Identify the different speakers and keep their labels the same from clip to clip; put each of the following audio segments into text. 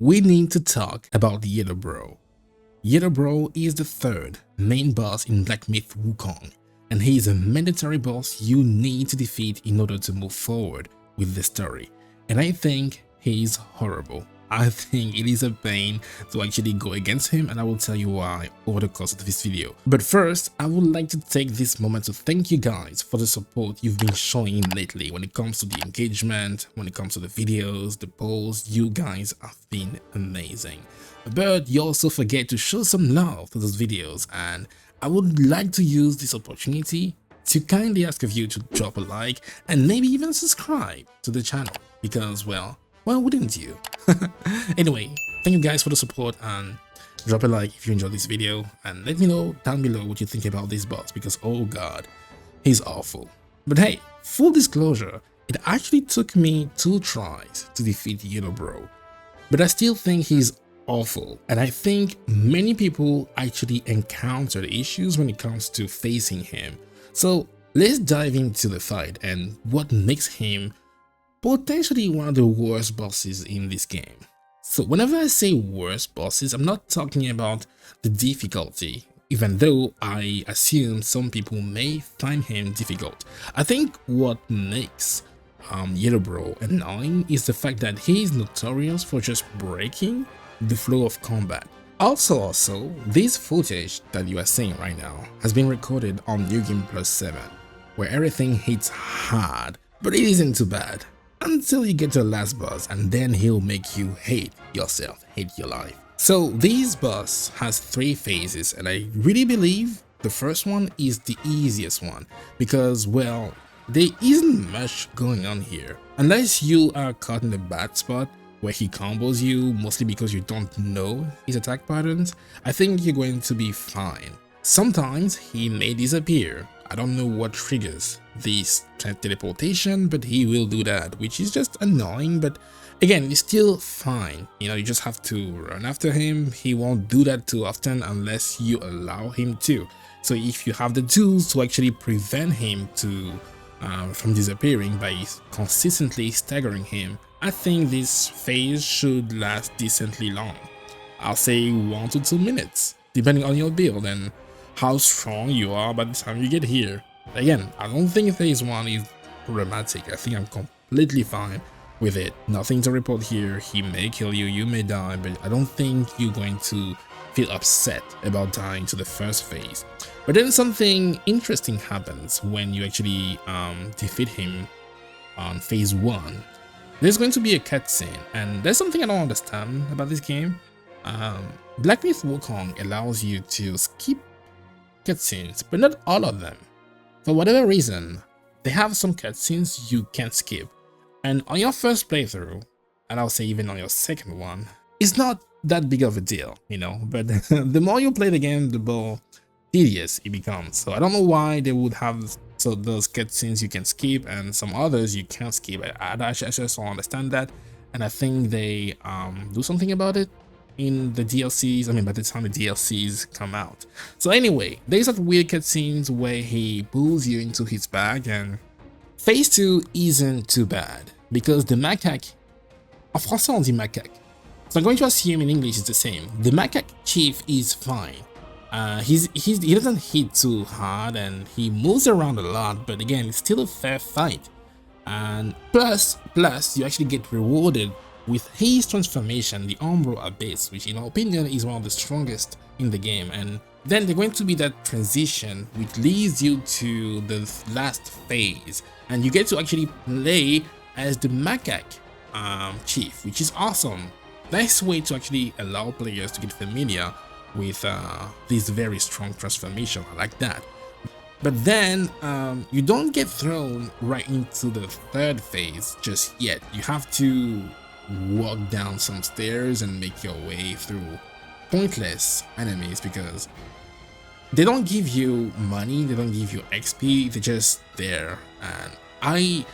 Speaker 1: we need to talk about Yellowbrow. Yellowbrow is the third main boss in Black Myth Wukong, and he is a mandatory boss you need to defeat in order to move forward with the story. And I think he is horrible. I think it is a pain to actually go against him, and I will tell you why over the course of this video. But first, I would like to take this moment to thank you guys for the support you've been showing lately when it comes to the engagement, when it comes to the videos, the polls. You guys have been amazing. But you also forget to show some love to those videos, and I would like to use this opportunity to kindly ask of you to drop a like and maybe even subscribe to the channel, because well, why wouldn't you? Anyway, thank you guys for the support, and drop a like if you enjoyed this video, and let me know down below what you think about this boss, because oh god, he's awful. But hey, full disclosure, it actually took me 2 tries to defeat Yellowbrow, but I still think he's awful, and I think many people actually encountered issues when it comes to facing him. So let's dive into the fight and what makes him potentially one of the worst bosses in this game. So whenever I say worst bosses, I'm not talking about the difficulty, even though I assume some people may find him difficult. I think what makes Yellowbrow annoying is the fact that he is notorious for just breaking the flow of combat. Also, this footage that you are seeing right now has been recorded on New Game Plus 7, where everything hits hard, but it isn't too bad until you get to the last boss, and then he'll make you hate yourself, hate your life. So this boss has 3 phases, and I really believe the first one is the easiest one, because well, there isn't much going on here unless you are caught in a bad spot where he combos you, mostly because you don't know his attack patterns. I think you're going to be fine. Sometimes he may disappear. I don't know what triggers this teleportation, but he will do that, which is just annoying, but again, it's still fine. You know, you just have to run after him. He won't do that too often unless you allow him to. So if you have the tools to actually prevent him from disappearing by consistently staggering him, I think this phase should last decently long. I'll say 1 to 2 minutes, depending on your build and how strong you are by the time you get here. Again, I don't think phase 1 is problematic. I think I'm completely fine with it. Nothing to report here. He may kill you, you may die, but I don't think you're going to feel upset about dying to the first phase. But then something interesting happens when you actually defeat him on phase 1. There's going to be a cutscene, and there's something I don't understand about this game. Black Myth Wukong allows you to skip cutscenes, but not all of them. For whatever reason, they have some cutscenes you can't skip. And on your first playthrough, and I'll say even on your second one, it's not that big of a deal, you know, but the more you play the game, the more tedious it becomes. So I don't know why they would have those cutscenes you can skip and some others you can't skip. I just don't understand that, and I think they do something about it in the DLCs. I mean, by the time the DLCs come out. So anyway, there's that weird cutscenes where he pulls you into his bag, and phase 2 isn't too bad because the macaque, en français on dit macaque, so I'm going to assume in English it's the same. The macaque chief is fine. He doesn't hit too hard and he moves around a lot, but again, it's still a fair fight. And plus you actually get rewarded with his transformation, the Umbral Abyss, which in my opinion is one of the strongest in the game. And then there's going to be that transition which leads you to the last phase, and you get to actually play as the macaque chief, which is awesome. Nice way to actually allow players to get familiar with this very strong transformation. I like that. But then you don't get thrown right into the third phase just yet. You have to walk down some stairs and make your way through pointless enemies because they don't give you money, they don't give you XP, they're just there. And I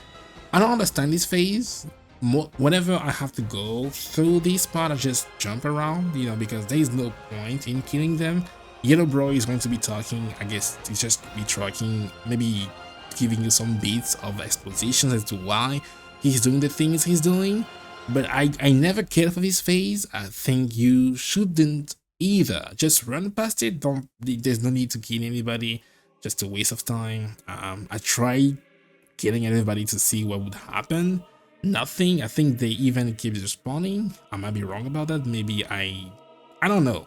Speaker 1: don't understand this phase. Whenever I have to go through this part, I just jump around, you know, because there is no point in killing them. Yellowbrow is going to be talking, I guess he's just be talking, maybe giving you some bits of exposition as to why he's doing the things he's doing. But I never cared for this phase. I think you shouldn't either. Just run past it. Don't. There's no need to kill anybody. Just a waste of time. I tried killing everybody to see what would happen. Nothing. I think they even keep respawning. I might be wrong about that. Maybe I don't know.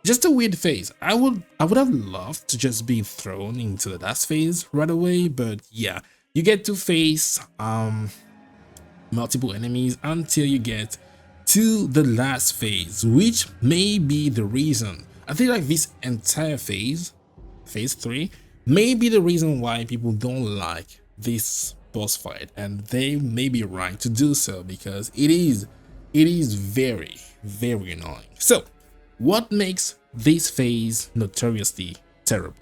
Speaker 1: Just a weird phase. I would have loved to just be thrown into the last phase right away, but yeah, you get to face multiple enemies until you get to the last phase, which may be the reason. I feel like this entire phase 3, may be the reason why people don't like this boss fight, and they may be right to do so, because it is very, very annoying. So what makes this phase notoriously terrible?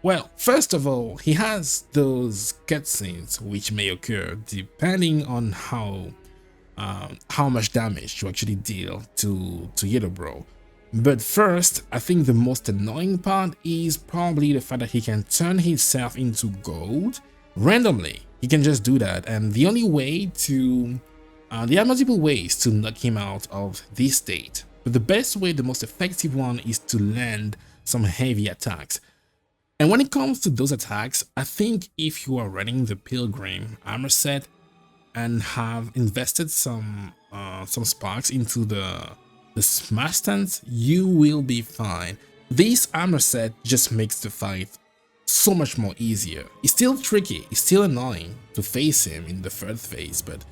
Speaker 1: Well, first of all, he has those cutscenes which may occur depending on how much damage you actually deal to Yellowbrow. But first, I think the most annoying part is probably the fact that he can turn himself into gold randomly. He can just do that, and the only way to there are multiple ways to knock him out of this state, but the best way, the most effective one, is to land some heavy attacks. And when it comes to those attacks, I think if you are running the Pilgrim armor set and have invested some sparks into the smash stance, you will be fine. This armor set just makes the fight so much more easier. It's still tricky, it's still annoying to face him in the third phase, but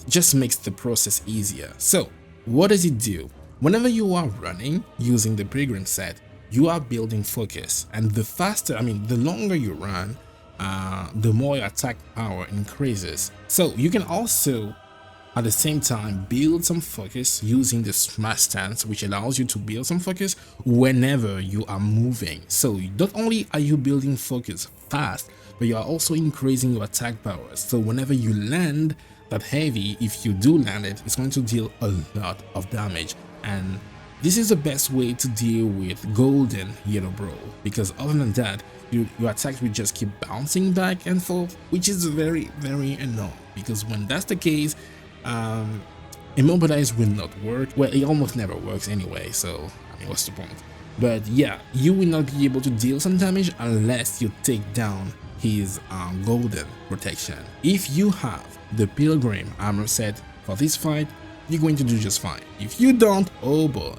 Speaker 1: it just makes the process easier. So what does it do? Whenever you are running using the Pilgrim set, you are building focus, and the longer you run, the more your attack power increases. So you can also at the same time build some focus using the smash stance, which allows you to build some focus whenever you are moving. So not only are you building focus fast, but you are also increasing your attack power. So whenever you land that heavy, if you do land it, it's going to deal a lot of damage. And this is the best way to deal with golden Yellowbrow, because other than that, your attacks will just keep bouncing back and forth, which is very, very annoying, because when that's the case, immobilize will not work. Well, it almost never works anyway, so I mean, what's the point? But yeah, you will not be able to deal some damage unless you take down his golden protection. If you have the Pilgrim armor set for this fight, you're going to do just fine. If you don't, oh boy,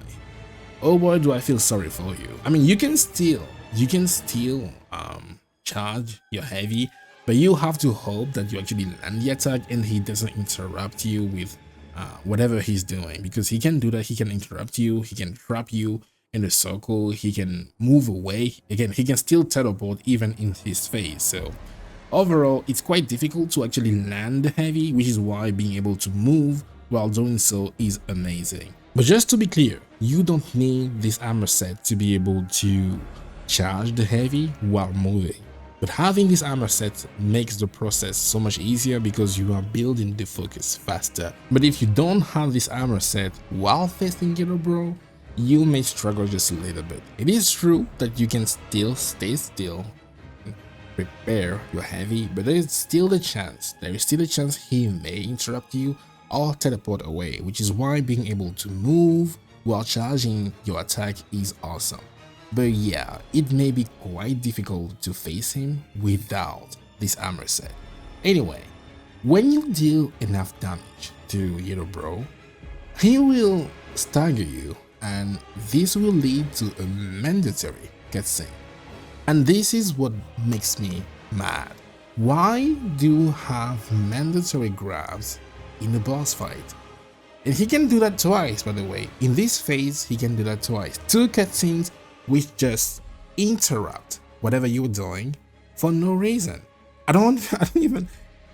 Speaker 1: do I feel sorry for you. I mean, you can still charge your heavy, but you have to hope that you actually land the attack and he doesn't interrupt you with whatever he's doing, because he can do that. He can interrupt you, he can trap you in a circle, he can move away. Again, he can still teleport even in his phase. So overall, it's quite difficult to actually land the heavy, which is why being able to move while doing so is amazing. But just to be clear, you don't need this armor set to be able to charge the heavy while moving. But having this armor set makes the process so much easier because you are building the focus faster. But if you don't have this armor set while facing Yellowbrow, you may struggle just a little bit. It is true that you can still stay still, prepare your heavy, but there is still a chance he may interrupt you or teleport away, which is why being able to move while charging your attack is awesome. But yeah, it may be quite difficult to face him without this armor set. Anyway, when you deal enough damage to Yellowbrow, he will stagger you, and this will lead to a mandatory cutscene. And this is what makes me mad. Why do you have mandatory grabs in a boss fight? And he can do that twice, by the way. In this phase, he can do that twice. 2 cutscenes which just interrupt whatever you're doing for no reason. I don't even,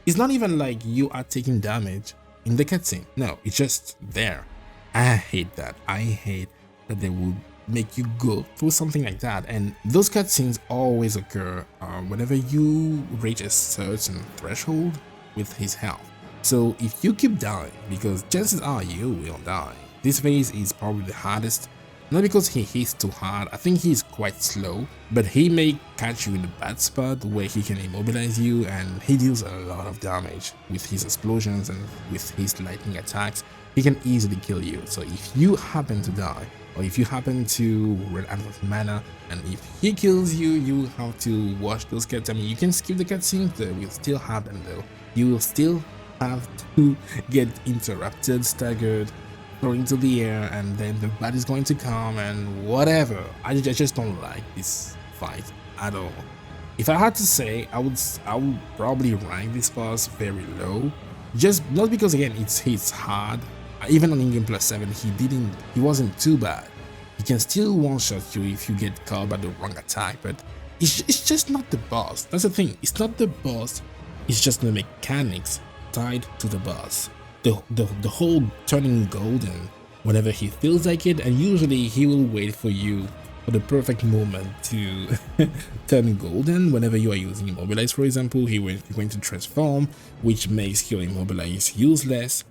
Speaker 1: it's not even like you are taking damage in the cutscene. No, it's just there. I hate that. I hate that they would make you go through something like that. And those cutscenes always occur whenever you reach a certain threshold with his health. So if you keep dying, because chances are you will die. This phase is probably the hardest, not because he hits too hard. I think he's quite slow, but he may catch you in a bad spot where he can immobilize you, and he deals a lot of damage with his explosions and with his lightning attacks. he can easily kill you. So if you happen to die, or if you happen to run out of mana, and if he kills you, you will have to watch those cuts. I mean, you can skip the cutscenes, that will still happen though. You will still have to get interrupted, staggered, thrown into the air, and then the bat is going to come and whatever. I just don't like this fight at all. If I had to say, I would probably rank this boss very low, just not because again it's hard. Even on in-game +7, he wasn't too bad. He can still one-shot you if you get caught by the wrong attack, but it's just not the boss. That's the thing. It's not the boss. It's just the mechanics tied to the boss. The whole turning golden whenever he feels like it, and usually he will wait for you for the perfect moment to turn golden. Whenever you are using immobilize, for example, you're going to transform, which makes your immobilize useless.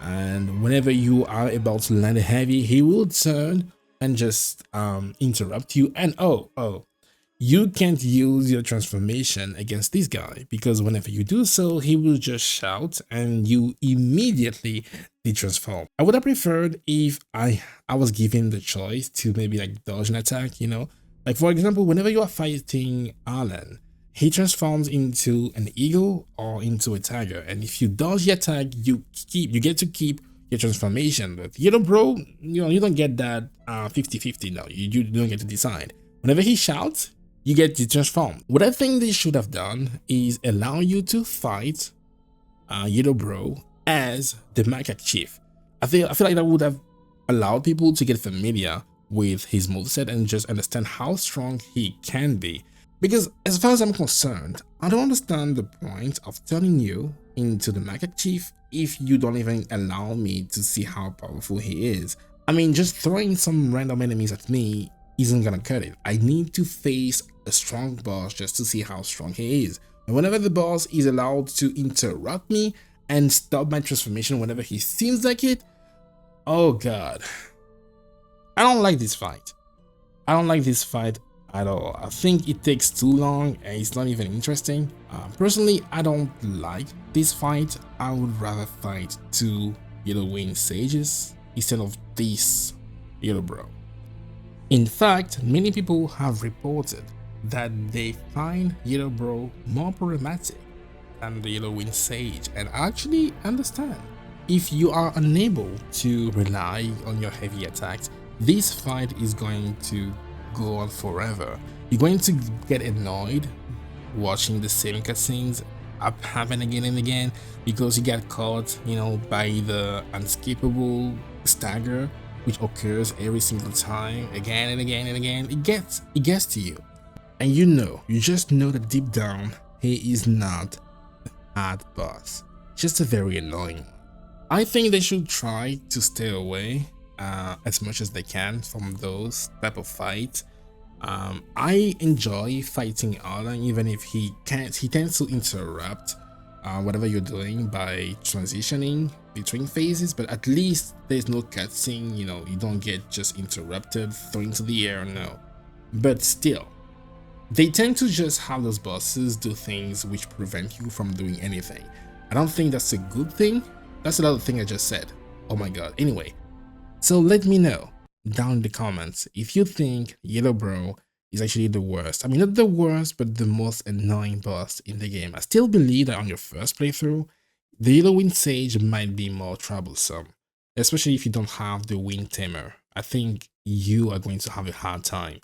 Speaker 1: And whenever you are about to land a heavy, he will turn and just interrupt you. And oh, you can't use your transformation against this guy, because whenever you do so, he will just shout and you immediately detransform. I would have preferred if I was given the choice to maybe like dodge an attack, you know, like for example, whenever you are fighting Alan, he transforms into an eagle or into a tiger, and if you dodge the attack, you get to keep your transformation. But Yellowbrow, you know, you don't get that 50-50 now. You don't get to decide. Whenever he shouts, you get to transform. What I think they should have done is allow you to fight Yellowbrow as the Macaque Chief. I feel like that would have allowed people to get familiar with his moveset and just understand how strong he can be. Because as far as I'm concerned, I don't understand the point of turning you into the Macaque Chief if you don't even allow me to see how powerful he is. I mean, just throwing some random enemies at me isn't gonna cut it. I need to face a strong boss just to see how strong he is. And whenever the boss is allowed to interrupt me and stop my transformation whenever he seems like it, oh god. I don't like this fight. I don't like this fight at all. I think it takes too long and it's not even interesting. Personally, I don't like this fight. I would rather fight two Yellowwing sages instead of this Yellowbrow. In fact, many people have reported that they find Yellowbrow more problematic than the Yellowwing Sage, and I actually understand. If you are unable to rely on your heavy attacks, this fight is going to go on forever. You're going to get annoyed watching the same cutscenes happen again and again because you get caught, you know, by the unescapable stagger which occurs every single time, again and again and again. It gets to you, and you just know that deep down he is not a hard boss, just a very annoying one. I think they should try to stay away as much as they can from those type of fights. I enjoy fighting Alan, even if he tends to interrupt whatever you're doing by transitioning between phases, but at least there's no cutscene, you know, you don't get just interrupted, thrown into the air, no. But still, they tend to just have those bosses do things which prevent you from doing anything. I don't think that's a good thing. That's another thing I just said. Oh my god. Anyway, so let me know down in the comments if you think Yellowbrow is actually the worst. I mean, not the worst, but the most annoying boss in the game. I still believe that on your first playthrough, the Yellowwing Sage might be more troublesome, especially if you don't have the Wind Tamer. I think you are going to have a hard time.